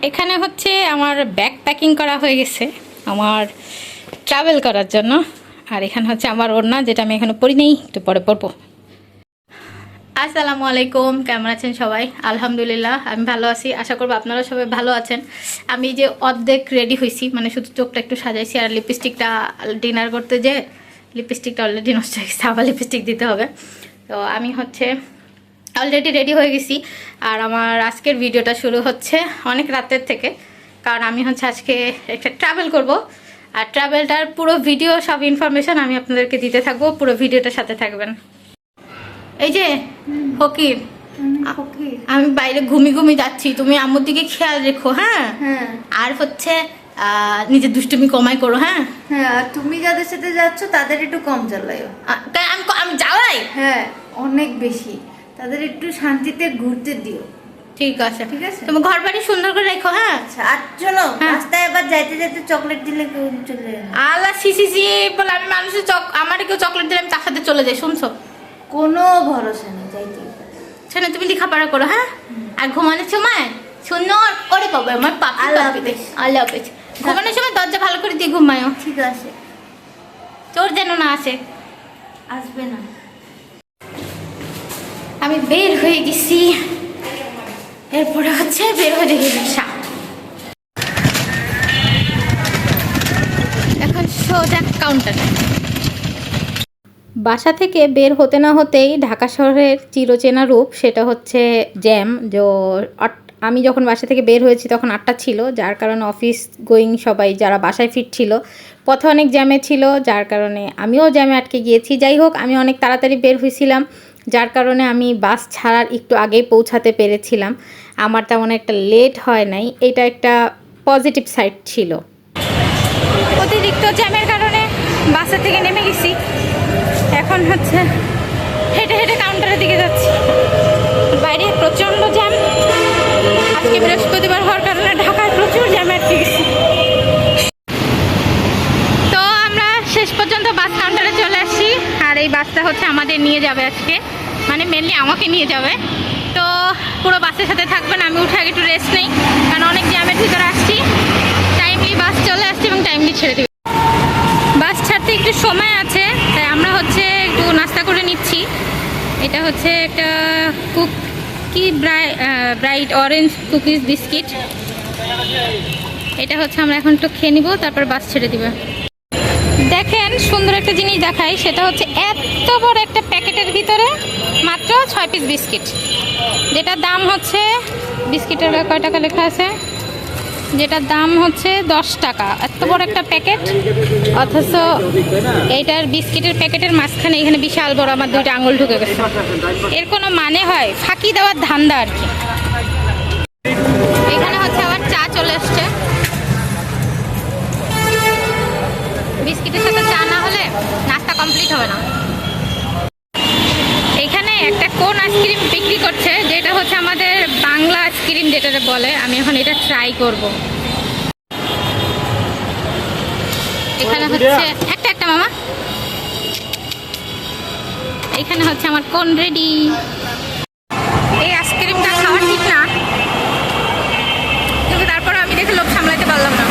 এখানে হচ্ছে আমার ব্যাগ প্যাকিং করা হয়ে গেছে আমার ট্রাভেল করার জন্য। আর এখানে হচ্ছে আমার ওড়না, যেটা আমি এখনো পরি নেই, একটু পরে পরবো। আসসালামু আলাইকুম, কেমন আছেন সবাই? আলহামদুলিল্লাহ আমি ভালো আছি, আশা করবো আপনারা সবাই ভালো আছেন। আমি যে অর্ধেক রেডি হয়েছি, মানে শুধু চোখটা একটু সাজাইছি আর লিপস্টিকটা, ডিনার করতে যে লিপস্টিকটা অলরেডি নষ্ট হয়ে গেছে, আবার লিপস্টিক দিতে হবে। তো আমি হচ্ছে অলরেডি রেডি হয়ে গেছি। আর আমার আজকের ভিডিওটা শুরু হচ্ছে অনেক রাতের থেকে, কারণ আমি হচ্ছে আজকে একটা ট্রাভেল করব। আর ট্রাভেলটার পুরো ভিডিও, সব ইনফরমেশন আমি আপনাদেরকে দিতে থাকবো, পুরো ভিডিওটার সাথে থাকবেন। এই যে ফকির, আমি বাইরে ঘুমি যাচ্ছি, তুমি আম্মুর দিকে খেয়াল রেখো। হ্যাঁ হ্যাঁ। আর হচ্ছে নিজে দুষ্টুমি কমাই করো। হ্যাঁ হ্যাঁ, আর তুমি যাদের সাথে যাচ্ছ তাদের একটু কম জ্বালায়ও। আমি জ্বালাই? হ্যাঁ, অনেক বেশি। তাদের একটু শান্তিতে ঘুরতে দিও। ঠিক আছে ঠিক আছে, তুমি ঘর বাড়ি সুন্দর করে রেখো। হ্যাঁ আচ্ছা। আর চলো, হ্যাঁ। রাস্তায় এবার যাইতে যাইতে চকলেট দিলে কেউ চলে যাবে। আল্লাহ সি বলে আমি মানুষের আমার কেউ চকলেট দিলে আমি তার সাথে চলে যাই, শুনছো? কোনো ভরসা নেই, যাইতে শোনো, তুমি লেখাপড়া করো। হ্যাঁ আর ঘুমানোর সময় শূন্য ওরে বাবা আমার পাপি আল্লাহ পাপি হাফেজ। আল্লাহ হাফেজ। ঘুমানোর সময় দরজা ভালো করে দিয়ে ঘুমায়ও, ঠিক আছে। চোর যেন না আসে। আসবে না। আমি বের হয়ে গেছি, এরপরে হচ্ছে বের হয়ে দেখি রিক্সা। এখন সোজা কাউন্টারে। বাসা থেকে বের হতে না হতেই ঢাকা শহরের চিরচেনা রূপ, সেটা হচ্ছে জ্যাম। আমি যখন বাসা থেকে বের হয়েছি তখন 8টা ছিল, যার কারণে অফিস গোয়িং সবাই যারা বাসায় ফিরছিল, পথে অনেক জ্যামে ছিল, যার কারণে আমিও জ্যামে আটকে গিয়েছি। যাই হোক, আমি অনেক তাড়াতাড়ি বের হয়েছিলাম, যার কারণে আমি বাস ছাড়ার একটু আগেই পৌঁছাতে পেরেছিলাম। আমার তেমন একটা লেট হয় নাই, এটা একটা পজিটিভ সাইড ছিল। অতিরিক্ত জ্যামের কারণে বাসা থেকে নেমে গেছি, এখন হচ্ছে হেঁটে হেঁটে কাউন্টারের দিকে যাচ্ছি। বাইরে প্রচণ্ড জ্যাম, আজকে বৃহস্পতিবার হওয়ার কারণে ঢাকায় প্রচুর জ্যাম আটকে গেছি। তো আমরা শেষ পর্যন্ত বাস কাউন্টারে চলে আসি, আর এই বাসটা হচ্ছে আমাদের নিয়ে যাবে আজকে, মানে মেনলি আমাকে নিয়ে যাবে। তো পুরো বাসের সাথে থাকবেন, আমি উঠে আগে একটু রেস্ট নেই, কারণ অনেক জ্যামের ভিতরে আসছি। টাইমলি বাস চলে আসছি এবং টাইমলি ছেড়ে দেবে। বাস ছাড়তে একটু সময় আছে, তাই আমরা হচ্ছে একটু নাস্তা করে নিচ্ছি। এটা হচ্ছে একটা ব্রাইট অরেঞ্জ কুকিজ বিস্কিট। এটা হচ্ছে আমরা এখন একটু খেয়ে নিব, তারপর বাস ছেড়ে দিবে। দেখেন সুন্দর একটা জিনিস দেখাই, সেটা হচ্ছে এত বড় একটা প্যাকেটের ভিতরে মাত্র 6 পিস বিস্কিট, যেটার দাম হচ্ছে, বিস্কিটের কয় টাকা লেখা আছে, যেটার দাম হচ্ছে 10 টাকা। এত বড় একটা প্যাকেট, অথচ এইটার বিস্কিটের প্যাকেটের মাঝখানে এখানে বিশাল বড় আমার 2টা আঙুল ঢুকে গেছে। এর কোনো মানে হয়? ফাঁকি দেওয়ার ধান্দা আর কি। এখানে হচ্ছে আবার চা চলে আসছে। বিস্কিটের সাথে চা না হলে নাস্তা কমপ্লিট হবে না। এখানে একটা কোন আইসক্রিম বিক্রি করছে, যেটা হচ্ছে আমাদের বাংলা আইসক্রিম যেটা বলে। আমি এখন এটা ট্রাই করব। এখানে হচ্ছে একটা মামা, এখানে হচ্ছে আমার কোন রেডি। এই আইসক্রিমটা খাওয়া ঠিক না, কিন্তু তারপর আমি দেখে লোভ সামলাতে পারলাম না,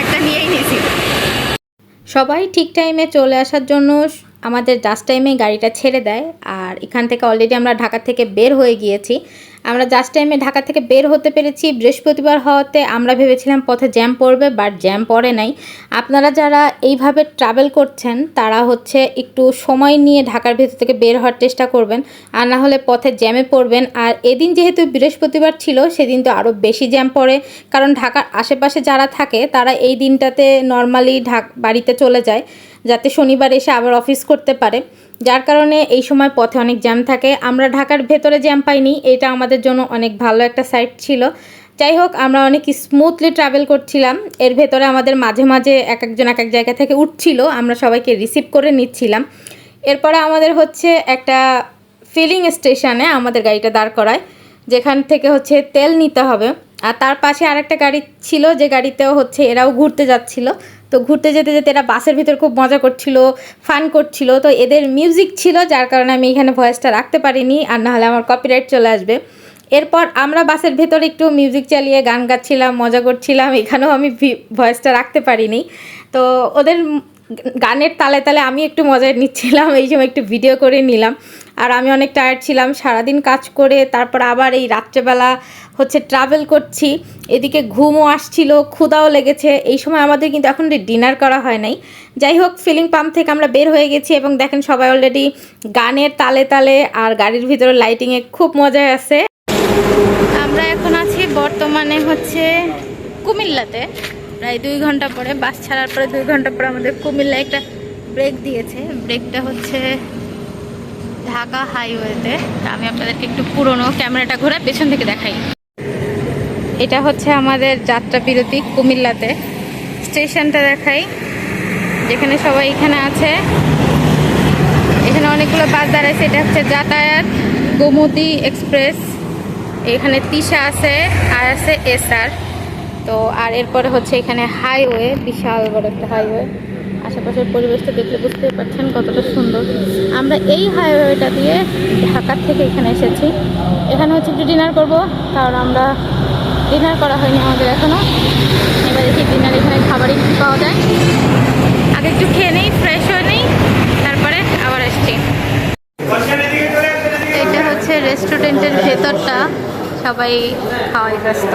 একটা নিয়েই নিয়েছি। সবাই ঠিক টাইমে চলে আসার জন্য আমাদের জাস্ট টাইমে গাড়িটা ছেড়ে দেয়। আর এখান থেকে অলরেডি আমরা ঢাকা থেকে বের হয়ে গিয়েছি। আমরা জাস্ট টাইমে ঢাকা থেকে বের হতে পেরেছি। বৃহস্পতিবার হওয়াতে আমরা ভেবেছিলাম পথে জ্যাম পড়বে, বাট জ্যাম পড়ে নাই। আপনারা যারা এইভাবে ট্রাভেল করছেন তারা হচ্ছে একটু সময় নিয়ে ঢাকার ভেতর থেকে বের হওয়ার চেষ্টা করবেন, আর না হলে পথে জ্যামে পড়বেন। আর এদিন যেহেতু বৃহস্পতিবার ছিল, সেদিন তো আরও বেশি জ্যাম পড়ে, কারণ ঢাকার আশেপাশে যারা থাকে তারা এই দিনটাতে নর্মালি বাড়িতে চলে যায়, যাতে শনিবার এসে আবার অফিস করতে পারে, যার কারণে এই সময় পথে অনেক জ্যাম থাকে। আমরা ঢাকার ভেতরে জ্যাম পাইনি, এটা আমাদের জন্য অনেক ভালো একটা সাইড ছিল। যাই হোক, আমরা অনেক স্মুথলি ট্রাভেল করছিলাম। এর ভেতরে আমাদের মাঝে মাঝে একজন এক এক জায়গা থেকে উঠছিল, আমরা সবাইকে রিসিভ করে নিচ্ছিলাম। এরপরে আমাদের হচ্ছে একটা ফিলিং স্টেশনে আমাদের গাড়িটা দাঁড় করায়, যেখান থেকে হচ্ছে তেল নিতে হবে। আর তার পাশে আরেকটা গাড়ি ছিল, যে গাড়িতেও হচ্ছে এরাও ঘুরতে যাচ্ছিল। তো ঘুরতে যেতে যেতে এরা বাসের ভিতর খুব মজা করছিল, ফান করছিল। তো এদের মিউজিক ছিল, যার কারণে আমি এখানে ভয়েসটা রাখতে পারিনি, আর নাহলে আমার কপিরাইট চলে আসবে। এরপর আমরা বাসের ভেতরে একটু মিউজিক চালিয়ে গান গাচ্ছিলাম, মজা করছিলাম। এখানেও আমি ভয়েসটা রাখতে পারিনি, তো ওদের গানের তালে তালে আমি একটু মজা নিচ্ছিলাম, এই সময় একটু ভিডিও করে নিলাম। আর আমি অনেক টায়ার্ড ছিলাম সারাদিন কাজ করে, তারপর আবার এই রাত্রেবেলা হচ্ছে ট্রাভেল করছি, এদিকে ঘুমও আসছিল, ক্ষুধাও লেগেছে। এই সময় আমাদের কিন্তু এখন ডিনার করা হয় নাই। যাই হোক, ফিলিং পাম্প থেকে আমরা বের হয়ে গেছি এবং দেখেন সবাই অলরেডি গানের তালে তালে আর গাড়ির ভিতরে লাইটিংয়ে খুব মজায় আছে। আমরা এখন আছি বর্তমানে হচ্ছে কুমিল্লাতে। প্রায় 2 ঘন্টা পরে, বাস ছাড়ার পরে 2 ঘন্টা পরে আমাদের কুমিল্লা একটা ব্রেক দিয়েছে। ব্রেকটা হচ্ছে ঢাকা হাইওয়েতে। আমি আপনাদেরকে একটু পুরনো ক্যামেরাটা ঘুরে পেছন থেকে দেখাই। এটা হচ্ছে আমাদের যাত্রা বিরতি কুমিল্লাতে। স্টেশনটা দেখাই, যেখানে সবাই এখানে আছে। এখানে অনেকগুলো বাস দাঁড়াইছে। এটা হচ্ছে যাতায়াত গোমতী এক্সপ্রেস। এখানে তিশা আছে আর আছে এসআর। তো আর এরপরে হচ্ছে এখানে হাইওয়ে, বিশাল বড় একটা হাইওয়ে। আশেপাশের পরিবেশটা দেখলে বুঝতেই পারছেন কতটা সুন্দর। আমরা এই হাইওয়েটা দিয়ে ঢাকা থেকে এখানে এসেছি। এখানে হচ্ছে একটু ডিনার করব, কারণ আমরা ডিনার করা হয়নি আমাদের এখনও। এবার দেখি ডিনার এখানে খাবারই পাওয়া যায়। আগে একটু খেয়ে নেই, ফ্রেশ হয়ে নেই, তারপরে আবার আসছি। এটা হচ্ছে রেস্টুরেন্টের ভেতরটা, সবাই খাওয়াই ব্যস্ত।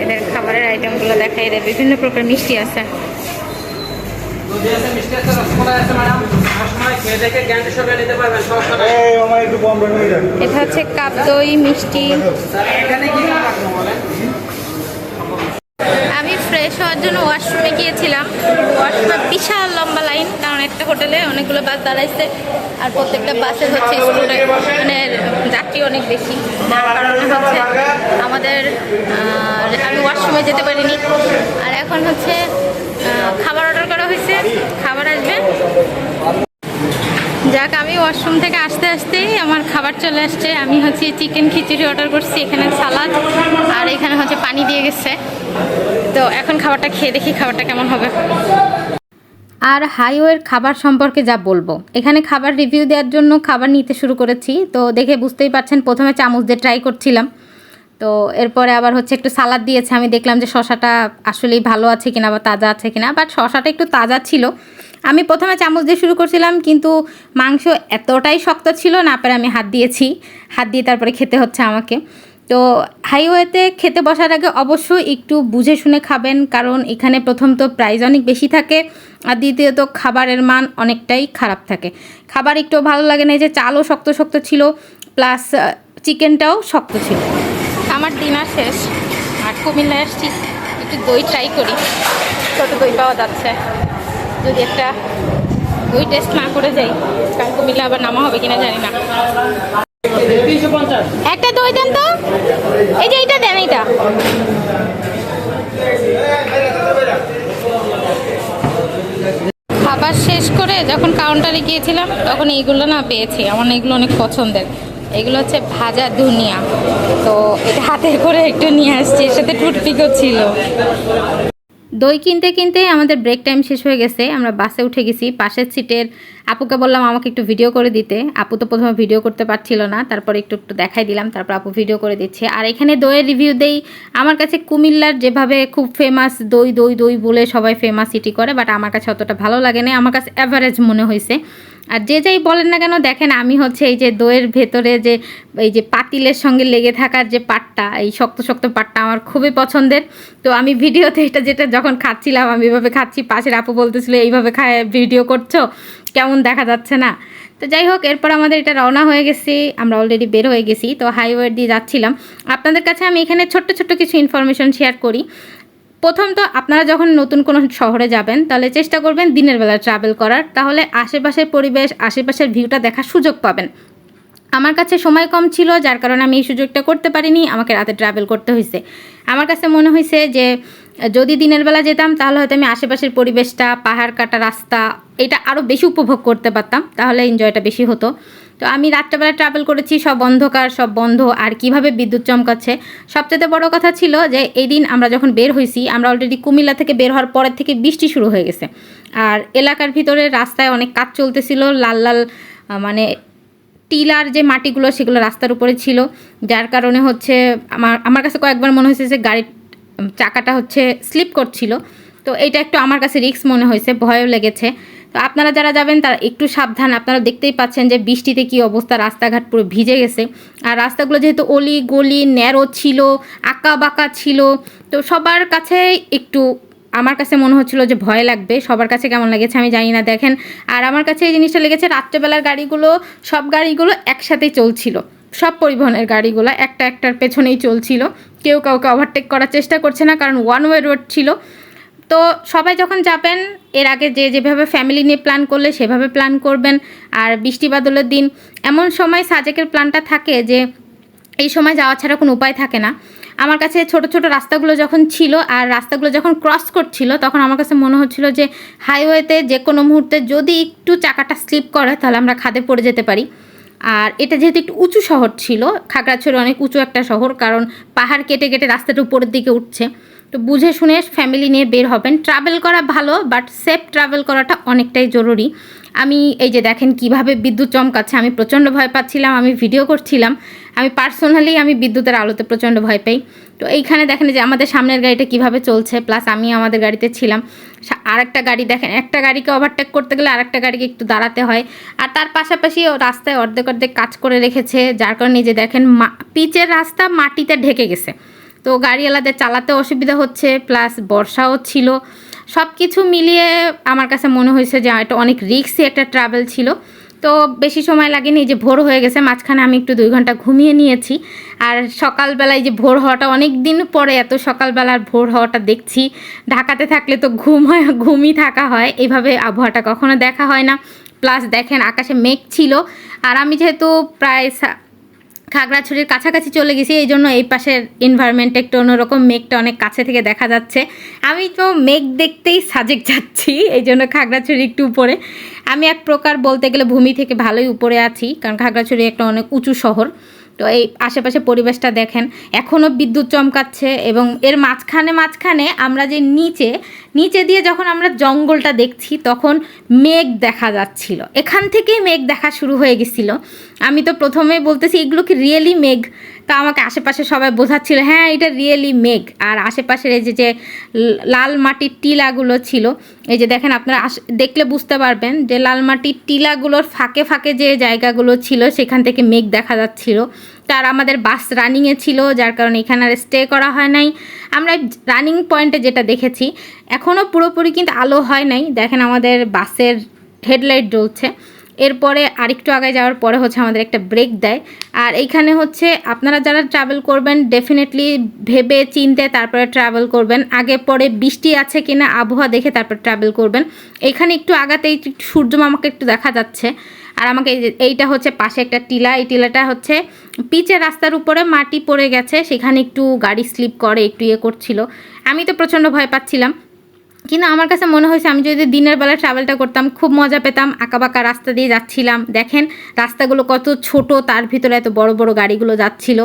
এদের খাবারের আইটেমগুলো দেখাই, এদের বিভিন্ন প্রকার মিষ্টি আছে। এটা হচ্ছে কাপ দই মিষ্টি। আমি ফ্রেশ হওয়ার জন্য ওয়াশরুমে গিয়েছিলাম। ওয়াশরুমে বিশাল লম্বা লাইন, কারণ একটা হোটেলে অনেকগুলো বাস দাঁড়াইছে আর প্রত্যেকটা বাসে হচ্ছে মানে যাত্রী অনেক বেশি, যার কারণে হচ্ছে আমাদের আমি ওয়াশরুমে যেতে পারিনি। আর এখন হচ্ছে খাবার অর্ডার করা হয়েছে, খাবার আসবে। যাক, আমি ওয়াশরুম থেকে আসতে আসতেই আমার খাবার চলে আসছে। আমি হচ্ছে চিকেন খিচুড়ি অর্ডার করছি, এখানে সালাদ আর এখানে হচ্ছে পানি দিয়ে গেছে। তো এখন খাবারটা খেয়ে দেখি খাবারটা কেমন হবে। আর হাইওয়ের খাবার সম্পর্কে যা বলবো, এখানে খাবার রিভিউ দেওয়ার জন্য খাবার নিতে শুরু করেছি। তো দেখে বুঝতেই পারছেন, প্রথমে চামচ দিয়ে ট্রাই করছিলাম। তো এরপরে আবার হচ্ছে একটু সালাদ দিয়েছে। আমি দেখলাম যে শশাটা আসলেই ভালো আছে কিনা বা তাজা আছে কিনা, বাট শশাটা একটু তাজা ছিল। আমি প্রথমে চামচ দিয়ে শুরু করছিলাম, কিন্তু মাংস এতটাই শক্ত ছিল না, পরে আমি হাত দিয়েছি। হাত দিয়ে তারপরে খেতে হচ্ছে আমাকে। তো হাইওয়েতে খেতে বসার আগে অবশ্যই একটু বুঝে শুনে খাবেন, কারণ এখানে প্রথম তো প্রাইস অনেক বেশি থাকে, আর দ্বিতীয়ত খাবারের মান অনেকটাই খারাপ থাকে। খাবার একটু ভালো লাগে না, যে চালও শক্ত শক্ত ছিল, প্লাস চিকেনটাও শক্ত ছিল। আমার ডিনার শেষ আর কুমিল্লায় আসছি, একটু দই ট্রাই করি কত দই পাওয়া যাচ্ছে। যদি একটা দই টেস্ট না করে যাই, কারণ কুমিল্লা আবার নামা হবে কিনা জানি না। একটা দই দেন তো, এই যে এইটা দেন, এইটা। খাবার শেষ করে যখন কাউন্টারে গিয়েছিলাম, তখন এইগুলো না পেয়েছি। আমার এগুলো অনেক পছন্দের। এগুলো হচ্ছে ভাজা ধনিয়া। তো এটা হাতে করে একটু নিয়ে আসছি, এর সাথে টুথপিকও ছিল। দই কিনতে কিনতে আমাদের ব্রেক টাইম শেষ হয়ে গেছে। আমরা বাসে উঠে গেছি। পাশের সিটের আপুকে বললাম আমাকে একটু ভিডিও করে দিতে। আপু তো প্রথমে ভিডিও করতে পারছিল না, তারপরে একটু একটু দেখাই দিলাম, তারপর আপু ভিডিও করে দিচ্ছে। আর এখানে দইয়ের রিভিউ দেই। আমার কাছে কুমিল্লার যেভাবে খুব ফেমাস দই দই দই বলে সবাই ফেমাস সিটি করে, বাট আমার কাছে অতটা ভালো লাগে না, আমার কাছে অ্যাভারেজ মনে হয়েছে। আর যে যাই বলেন না কেন, দেখেন আমি হচ্ছে এই যে দইয়ের ভেতরে যে এই যে পাতিলের সঙ্গে লেগে থাকার যে পাটটা, এই শক্ত শক্ত পাটটা আমার খুবই পছন্দের। তো আমি ভিডিওতে যেটা যখন খাচ্ছিলাম, আমি এইভাবে খাচ্ছি, পাশের আপু বলতেছিল এইভাবে খায় ভিডিও করছো, কেমন দেখা যাচ্ছে না। তো যাই হোক, এরপর আমাদের এটা রওনা হয়ে গেছি, আমরা অলরেডি বের হয়ে গেছি। তো হাইওয়ে দিয়ে যাচ্ছিলাম। আপনাদের কাছে আমি এখানে ছোট্ট ছোট্ট কিছু ইনফরমেশন শেয়ার করি। প্রথম তো আপনারা যখন নতুন কোনো শহরে যাবেন, তাহলে চেষ্টা করবেন দিনের বেলা ট্রাভেল করার, তাহলে আশেপাশের পরিবেশ, আশেপাশের ভিউটা দেখার সুযোগ পাবেন। আমার কাছে সময় কম ছিল, যার কারণে আমি এই সুযোগটা করতে পারিনি, আমাকে রাতে ট্রাভেল করতে হয়েছে। আমার কাছে মনে হয়েছে যে যদি দিনের বেলা যেতাম, তাহলে হয়তো আমি আশেপাশের পরিবেশটা, পাহাড় কাটা রাস্তা, এটা আরও বেশি উপভোগ করতে পারতাম, তাহলে এনজয়টা বেশি হতো। তো আমি রাত্রেবেলা ট্রাভেল করেছি, সব অন্ধকার, সব বন্ধ, আর কিভাবে বিদ্যুৎ চমকাচ্ছে। সবচেয়ে বড় কথা ছিল যে এই দিন আমরা যখন বের হয়েছি, আমরা অলরেডি কুমিল্লা থেকে বের হওয়ার পরের থেকে বৃষ্টি শুরু হয়ে গেছে। আর এলাকার ভিতরে রাস্তায় অনেক কাজ চলতেছিল, লাল লাল মানে টিলার যে মাটিগুলো সেগুলো রাস্তার উপরে ছিল, যার কারণে হচ্ছে আমার কাছে কয়েকবার মনে হয়েছে যে গাড়ির চাকাটা হচ্ছে স্লিপ করছিল। তো এটা একটু আমার কাছে রিস্ক মনে হয়েছে, ভয়ও লেগেছে। তো আপনারা যারা যাবেন তারা একটু সাবধান। আপনারা দেখতেই পাচ্ছেন যে বৃষ্টিতে কী অবস্থা, রাস্তাঘাট পুরো ভিজে গেছে। আর রাস্তাগুলো যেহেতু অলি গলি ন্যারো ছিল, আঁকা বাঁকা ছিল, তো সবার কাছে একটু আমার কাছে মনে হচ্ছিল যে ভয় লাগবে। সবার কাছে কেমন লেগেছে আমি জানি না। দেখেন, আর আমার কাছে এই জিনিসটা লেগেছে, রাত্রেবেলার গাড়িগুলো সব গাড়িগুলো একসাথেই চলছিল, সব পরিবহনের গাড়িগুলো একটার পেছনেই চলছিল, কেউ কাউকে ওভারটেক করার চেষ্টা করছে না, কারণ ওয়ান ওয়ে রোড ছিল। তো সবাই যখন যাবেন এর আগে যেভাবে ফ্যামিলি নিয়ে প্ল্যান করলে সেভাবে প্ল্যান করবেন। আর বৃষ্টি বাদলের দিন এমন সময় সাজেকের প্ল্যানটা থাকে যে এই সময় যাওয়া ছাড়া কোনো উপায় থাকে না। আমার কাছে ছোট ছোট রাস্তাগুলো যখন ছিল আর রাস্তাগুলো যখন ক্রস করছিল, তখন আমার কাছে মনে হচ্ছিল যে হাইওয়েতে যে কোনো মুহূর্তে যদি একটু চাকাটা স্লিপ করে তাহলে আমরা খাদে পড়ে যেতে পারি। আর এটা যেহেতু একটু উঁচু শহর ছিল, খাগড়াছড়ি অনেক উঁচু একটা শহর, কারণ পাহাড় কেটে কেটে রাস্তাটা উপরের দিকে উঠছে। তো বুঝে শুনে ফ্যামিলি নিয়ে বের হবেন। ট্রাভেল করা ভালো, বাট সেফ ট্রাভেল করাটা অনেকটাই জরুরি। আমি এই যে দেখেন কিভাবে বিদ্যুৎ চমকাচ্ছে, আমি প্রচণ্ড ভয় পাচ্ছিলাম, আমি ভিডিও করছিলাম। আমি পার্সোনালি বিদ্যুতের আলোতে প্রচণ্ড ভয় পাই। তো এইখানে দেখেন যে আমাদের সামনের গাড়িটা কিভাবে চলছে, প্লাস আমি আমাদের গাড়িতে ছিলাম। আর একটা গাড়ি দেখেন, একটা গাড়িকে ওভারটেক করতে গেলে আর একটা গাড়িকে একটু দাঁড়াতে হয়। আর তার পাশাপাশি রাস্তায় অর্ধেক অর্ধেক কাজ করে রেখেছে, যার কারণে যে দেখেন পিচের রাস্তা মাটিতে ঢেকে গেছে। তো গাড়িওয়ালাদের চালাতে অসুবিধা হচ্ছে, প্লাস বর্ষাও ছিল। সব কিছু মিলিয়ে আমার কাছে মনে হয়েছে যে এটা অনেক রিস্কি একটা ট্রাভেল ছিল। তো বেশি সময় লাগেনি, যে ভোর হয়ে গেছে, মাঝখানে আমি একটু 2 ঘন্টা ঘুমিয়ে নিয়েছি। আর সকালবেলায় যে ভোর হওয়াটা, অনেক দিন পরে এত সকালবেলার ভোর হওয়াটা দেখছি। ঢাকাতে থাকলে তো ঘুমই থাকা হয়, এইভাবে আবহাওয়াটা কখনো দেখা হয় না। প্লাস দেখেন আকাশে মেঘ ছিল, আর আমি যেহেতু প্রায় খাগড়াছড়ির কাছাকাছি চলে গেছি, এই জন্য এই পাশের এনভায়রনমেন্টটা একটু অন্যরকম, মেঘটা অনেক কাছে থেকে দেখা যাচ্ছে। আমি তো মেঘ দেখতেই সাজেক যাচ্ছি, এই জন্য খাগড়াছড়ি একটু উপরে। আমি এক প্রকার বলতে গেলে ভূমি থেকে ভালোই উপরে আছি, কারণ খাগড়াছড়ি একটা অনেক উঁচু শহর। তো এই আশেপাশে পরিবেশটা দেখেন, এখনও বিদ্যুৎ চমকাচ্ছে, এবং এর মাঝখানে আমরা যে নিচে দিয়ে যখন আমরা জঙ্গলটা দেখছি তখন মেঘ দেখা যাচ্ছিল, এখান থেকেই মেঘ দেখা শুরু হয়ে গেছিলো। আমি তো প্রথমেই বলতেছি এগুলো কি রিয়েলি মেঘ, তা আমাকে আশেপাশে সবাই বোঝাচ্ছিল হ্যাঁ এটা রিয়েলি মেঘ। আর আশেপাশের এই যে লাল মাটির টিলাগুলো ছিল, এই যে দেখেন আপনারা দেখলে বুঝতে পারবেন যে লাল মাটির টিলাগুলোর ফাঁকে ফাঁকে যে জায়গাগুলো ছিল সেখান থেকে মেঘ দেখা যাচ্ছিল। তার আমাদের বাস রানিংয়ে ছিল, যার কারণে এখানে আর স্টে করা হয় নাই। আমরা রানিং পয়েন্টে যেটা দেখেছি, এখনও পুরোপুরি কিন্তু আলো হয় নাই। দেখেন আমাদের বাসের হেডলাইট জ্বলছে। এরপরে আরেকটু আগে যাওয়ার পরে হচ্ছে আমাদের একটা ব্রেক দেয়। আর এইখানে হচ্ছে আপনারা যারা ট্রাভেল করবেন ডেফিনেটলি ভেবে চিন্তে তারপরে ট্রাভেল করবেন। আগে পরে বৃষ্টি আছে কিনা আবহাওয়া দেখে তারপর ট্রাভেল করবেন। এখানে একটু আগাতেই সূর্যমামাকে একটু দেখা যাচ্ছে। আর আমাকে এইটা হচ্ছে পাশে একটা টিলা, এই টিলাটা হচ্ছে পিচের রাস্তার উপরে মাটি পড়ে গেছে, সেখানে একটু গাড়ি স্লিপ করে একটু করছিল। আমি তো প্রচণ্ড ভয় পাচ্ছিলাম, কিন্তু আমার কাছে মনে হয়েছে আমি যদি দিনের বেলা ট্রাভেলটা করতাম খুব মজা পেতাম। আঁকাবাঁকা রাস্তা দিয়ে যাচ্ছিলাম, দেখেন রাস্তাগুলো কত ছোট, তার ভিতরে এত বড় বড় গাড়িগুলো যাচ্ছিল।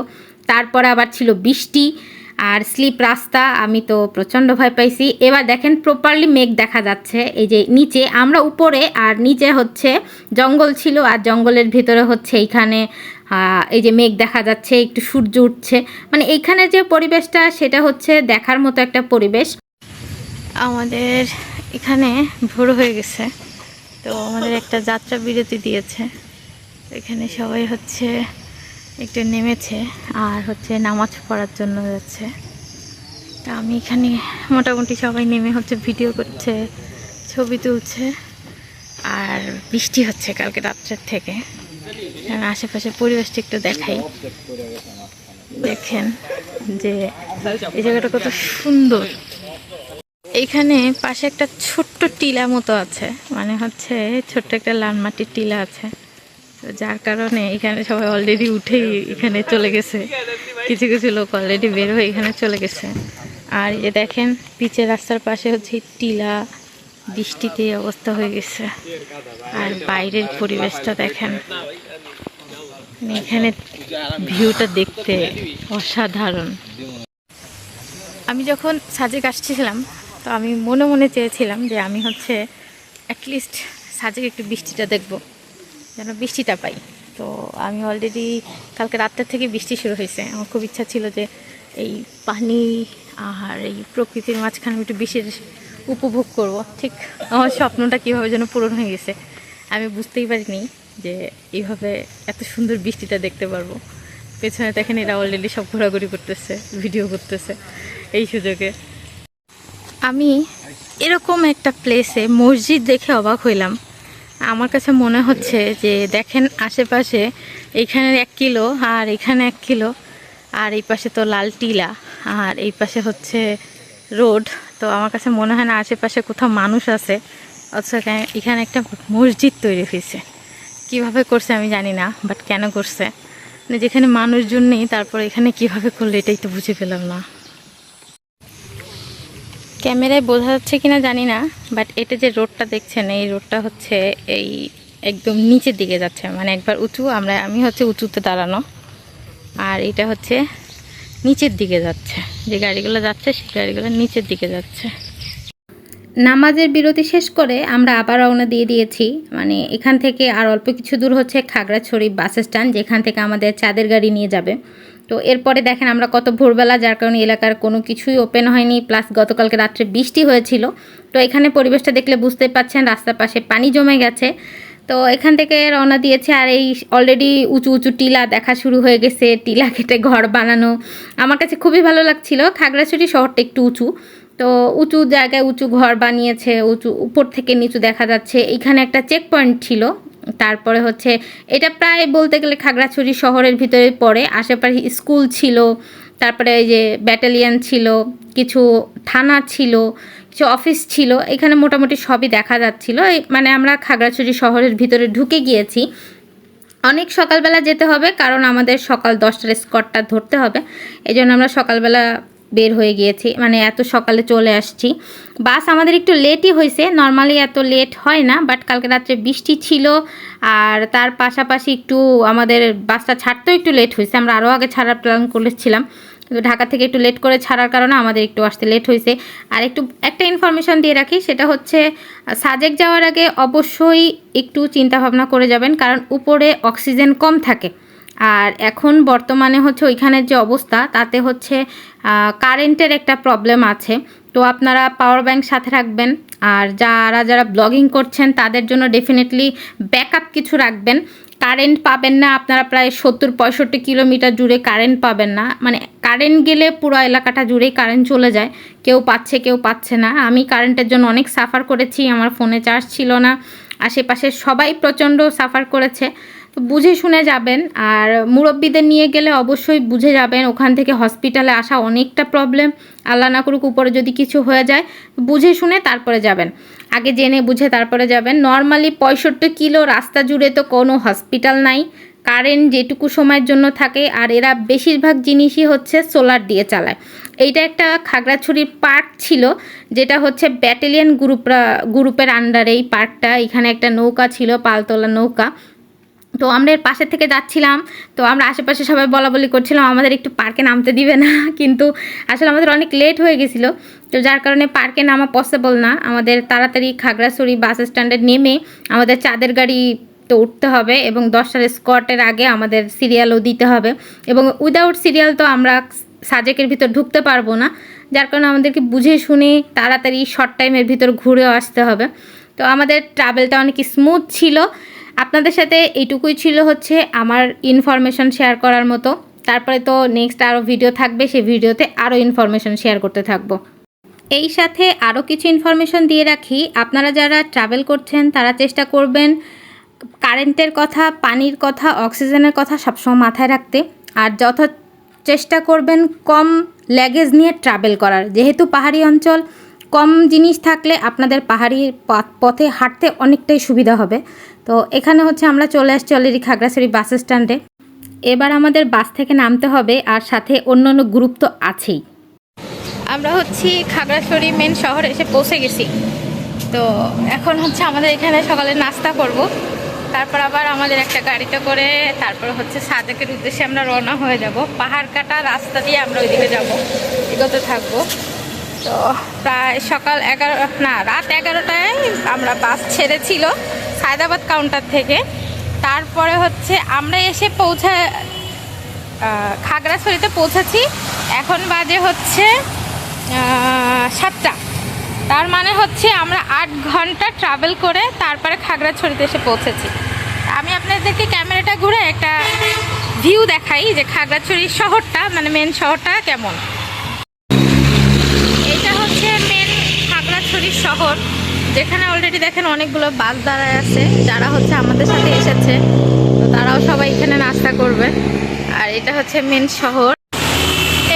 তারপরে আবার ছিল বৃষ্টি আর স্লিপ রাস্তা, আমি তো প্রচণ্ড ভয় পাইছি। এবার দেখেন প্রপারলি মেঘ দেখা যাচ্ছে, এই যে নিচে আমরা উপরে আর নিচে হচ্ছে জঙ্গল ছিল, আর জঙ্গলের ভিতরে হচ্ছে এইখানে এই যে মেঘ দেখা যাচ্ছে, একটু সূর্য উঠছে। মানে এইখানে যে পরিবেশটা সেটা হচ্ছে দেখার মতো একটা পরিবেশ। আমাদের এখানে ভোর হয়ে গেছে, তো আমাদের একটা যাত্রা বিরতি দিয়েছে। এখানে সবাই হচ্ছে একটু নেমেছে আর হচ্ছে নামাজ পড়ার জন্য যাচ্ছে। তা আমি এখানে মোটামুটি সবাই নেমে হচ্ছে ভিডিও করছে, ছবি তুলছে। আর বৃষ্টি হচ্ছে কালকে রাত্রের থেকে। আশেপাশে পরিবেশটা একটু দেখাই, দেখেন যে এই জায়গাটা কত সুন্দর। এইখানে পাশে একটা ছোট্ট টিলা মতো আছে, মানে হচ্ছে ছোট্ট একটা লাল মাটির টিলা আছে। তো যার কারণে এখানে সবাই অলরেডি উঠেই এখানে চলে গেছে, কিছু কিছু লোক অলরেডি বের হয়ে এখানে চলে গেছে। আর এ দেখেন পিচের রাস্তার পাশে হচ্ছে টিলা, বৃষ্টিতে অবস্থা হয়ে গেছে। আর বাইরের পরিবেশটা দেখেন, এখানে ভিউটা দেখতে অসাধারণ। আমি যখন সাজেক আসছিলাম তো আমি মনে মনে চেয়েছিলাম যে আমি হচ্ছে অ্যাটলিস্ট সাজেক একটু বৃষ্টিটা দেখব, যেন বৃষ্টিটা পাই। তো আমি অলরেডি কালকে রাতের থেকে বৃষ্টি শুরু হয়েছে, আমার খুব ইচ্ছা ছিল যে এই পানি আর এই প্রকৃতির মাঝখানে একটু বৃষ্টির উপভোগ করব। ঠিক আমার স্বপ্নটা কীভাবে যেন পূরণ হয়ে গেছে, আমি বুঝতেই পারিনি যে এইভাবে এত সুন্দর বৃষ্টিটা দেখতে পারবো। পেছনে দেখেন এরা অলরেডি সব ঘোরাঘুরি করতেছে, ভিডিও করতেছে এই সুযোগে। আমি এরকম একটা প্লেসে মসজিদ দেখে অবাক হইলাম। আমার কাছে মনে হচ্ছে যে দেখেন আশেপাশে এইখানে 1 কিলো আর এখানে 1 কিলো, আর এই পাশে তো লাল টিলা আর এই পাশে হচ্ছে রোড। তো আমার কাছে মনে হয় না আশেপাশে কোথাও মানুষ আছে, অথচ এখানে একটা মসজিদ তৈরি হয়েছে। কিভাবে করছে আমি জানি না, বাট কেন করছে, মানে যেখানে মানুষজন নেই তারপর এখানে কিভাবে করলো এটাই তো বুঝে পেলাম না। ক্যামেরায় বোঝা যাচ্ছে কিনা জানি না, বাট এটা যে রোডটা দেখছেন এই রোডটা হচ্ছে এই একদম নিচের দিকে যাচ্ছে, মানে একবার উঁচু, আমি হচ্ছে উঁচুতে দাঁড়ানো, আর এটা হচ্ছে নিচের দিকে যাচ্ছে। যে গাড়িগুলো যাচ্ছে সেই গাড়িগুলো নিচের দিকে যাচ্ছে। নামাজের বিরতি শেষ করে আমরা আবার রওনা দিয়ে দিয়েছি। মানে এখান থেকে আর অল্প কিছু দূর হচ্ছে খাগড়াছড়ি বাস স্ট্যান্ড, যেখান থেকে আমাদের চাঁদের গাড়ি নিয়ে যাবে। তো এরপরে দেখেন আমরা কত ভোরবেলা, যার কারণে এলাকার কোনো কিছুই ওপেন হয়নি, প্লাস গতকালকে রাত্রে বৃষ্টি হয়েছিল। তো এখানে পরিবেশটা দেখলে বুঝতে পাচ্ছেন রাস্তার পাশে পানি জমে গেছে। তো এখান থেকে রওনা দিয়েছে, আর এই অলরেডি উঁচু উঁচু টিলা দেখা শুরু হয়ে গেছে, টিলা কেটে ঘর বানানো। আমার কাছে খুবই ভালো লাগছিল। খাগড়াছড়ি শহরটা একটু উঁচু, তো উঁচু জায়গায় উঁচু ঘর বানিয়েছে, উঁচু উপর থেকে নিচু দেখা যাচ্ছে। এইখানে একটা চেক পয়েন্ট ছিল। তারপরে হচ্ছে এটা প্রায় বলতে গেলে খাগড়াছড়ি শহরের ভিতরে পড়ে, আশেপাশে স্কুল ছিল, তারপরে এই যে ব্যাটালিয়ন ছিল, কিছু থানা ছিল, কিছু অফিস ছিল, এখানে মোটামুটি সবই দেখা যাচ্ছিল। মানে আমরা খাগড়াছড়ি শহরের ভিতরে ঢুকে গিয়েছি। অনেক সকালবেলা যেতে হবে, কারণ আমাদের সকাল 10টার স্কটটা ধরতে হবে, এই জন্য আমরা সকালবেলা বের হয়ে গিয়েছি, মানে এত সকালে চলে আসছি। বাস আমাদের একটু লেটই হয়েছে, নর্মালি এত লেট হয় না, বাট কালকে রাত্রে বৃষ্টি ছিল, আর তার পাশাপাশি একটু আমাদের বাসটা ছাড়তেও একটু লেট হয়েছে। আমরা আরও আগে ছাড়ার প্ল্যান করেছিলাম, কিন্তু ঢাকা থেকে একটু লেট করে ছাড়ার কারণে আমাদের একটু আসতে লেট হয়েছে। আর একটা ইনফরমেশন দিয়ে রাখি, সেটা হচ্ছে সাজেক যাওয়ার আগে অবশ্যই একটু চিন্তাভাবনা করে যাবেন, কারণ উপরে অক্সিজেন কম থাকে। আর এখন বর্তমানে হচ্ছে ওইখানের যে অবস্থা, তাতে হচ্ছে কারেন্টের একটা প্রবলেম আছে। তো আপনারা পাওয়ার ব্যাংক সাথে রাখবেন, আর যারা ব্লগিং করছেন তাদের জন্য ডেফিনেটলি ব্যাকআপ কিছু রাখবেন। কারেন্ট পাবেন না আপনারা, প্রায় 70-65 কিলোমিটার জুড়ে কারেন্ট পাবেন না, মানে কারেন্ট গেলে পুরো এলাকাটা জুড়েই কারেন্ট চলে যায়, কেউ পাচ্ছে না। আমি কারেন্টের জন্য অনেক সাফার করেছি, আমার ফোনে চার্জ ছিল না, আশেপাশে সবাই প্রচণ্ড সাফার করেছে। তো বুঝে শুনে যাবেন, আর মুরব্বীদের নিয়ে গেলে অবশ্যই বুঝে যাবেন, ওখান থেকে হসপিটালে আসা অনেকটা প্রবলেম, আল্লাহ না করুক উপরে যদি কিছু হয়ে যায়, বুঝে শুনে তারপরে যাবেন, আগে জেনে বুঝে তারপরে যাবেন। নর্মালি 65 কিলো রাস্তা জুড়ে তো কোনো হসপিটাল নাই, কারেন্ট যেটুকু সময়ের জন্য থাকে, আর এরা বেশিরভাগ জিনিসই হচ্ছে সোলার দিয়ে চালায়। এইটা একটা খাগড়াছড়ির পার্ক ছিল, যেটা হচ্ছে ব্যাটালিয়ন গ্রুপের আন্ডারে এই পার্কটা। এখানে একটা নৌকা ছিল, পালতোলা নৌকা। তো আমরা এর পাশে থেকে যাচ্ছিলাম, তো আমরা আশেপাশে সবাই বলাবলি করছিলাম আমাদের একটু পার্কে নামতে দিবে না, কিন্তু আসলে আমাদের অনেক লেট হয়ে গেছিলো, তো যার কারণে পার্কে নামা পসিবল না। আমাদের তাড়াতাড়ি খাগড়াছড়ি বাস স্ট্যান্ডে নেমে আমাদের চাঁদের গাড়ি তো উঠতে হবে, এবং 10টার স্কটের আগে আমাদের সিরিয়ালও দিতে হবে, এবং উইদাউট সিরিয়াল তো আমরা সাজেকের ভিতর ঢুকতে পারবো না, যার কারণে আমাদেরকে বুঝে শুনে তাড়াতাড়ি শর্ট টাইমের ভিতর ঘুরেও আসতে হবে। তো আমাদের ট্রাভেলটা অনেক স্মুথ ছিল। আপনাদের সাথে এইটুকুই ছিল হচ্ছে আমার ইনফরমেশন শেয়ার করার মতো। তারপরে তো নেক্সট আরও ভিডিও থাকবে, সেই ভিডিওতে আরও ইনফরমেশন শেয়ার করতে থাকবো। এই সাথে আরও কিছু ইনফরমেশন দিয়ে রাখি, আপনারা যারা ট্রাভেল করছেন তারা চেষ্টা করবেন কারেন্টের কথা, পানির কথা, অক্সিজেনের কথা সবসময় মাথায় রাখতে, আর চেষ্টা করবেন কম ল্যাগেজ নিয়ে ট্রাভেল করার, যেহেতু পাহাড়ি অঞ্চল, কম জিনিস থাকলে আপনাদের পাহাড়ি পথে হাঁটতে অনেকটাই সুবিধা হবে। তো এখানে হচ্ছে আমরা চলে আসছি অলরেডি খাগড়াছড়ি বাস স্ট্যান্ডে। এবার আমাদের বাস থেকে নামতে হবে, আর সাথে অন্যান্য গ্রুপ তো আছেই। আমরা হচ্ছি খাগড়াছড়ি মেন শহরে এসে পৌঁছে গেছি। তো এখন হচ্ছে আমাদের এখানে সকালে নাস্তা করব, তারপর আবার আমাদের একটা গাড়িতে করে তারপর হচ্ছে সাজেকের উদ্দেশ্যে আমরা রওনা হয়ে যাব। পাহাড় কাটা রাস্তা দিয়ে আমরা ওইদিকে যাব, এগোতে থাকবো। তো প্রায় রাত 11টায় আমরা বাস ছেড়েছিল সায়দাবাদ কাউন্টার থেকে। তারপরে হচ্ছে হচ্ছে আমরা এসে খাগড়াছড়িতে পৌঁছেছি। এখন বাজে হচ্ছে 7টা। তার মানে হচ্ছে আমরা 8 ঘন্টা ট্রাভেল করে তারপরে খাগড়াছড়িতে এসে পৌঁছেছি। আমি আপনাদেরকে ক্যামেরাটা ঘুরে একটা ভিউ দেখাই যে খাগড়াছড়ি শহরটা, মানে মেন শহরটা কেমন। এটা হচ্ছে মেন খাগড়াছড়ি শহর, যেখানে অলরেডি দেখেন অনেকগুলো বাস দাঁড়ায় আছে। যারা হচ্ছে আমাদের সাথে এসেছে তো তারাও সবাই এখানে নাস্তা করবে। আর এটা হচ্ছে মেন শহর।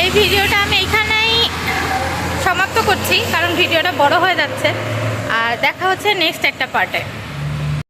এই ভিডিওটা আমি এখানেই সমাপ্ত করছি, কারণ ভিডিওটা বড় হয়ে যাচ্ছে। আর দেখা হচ্ছে নেক্সট একটা পার্টে।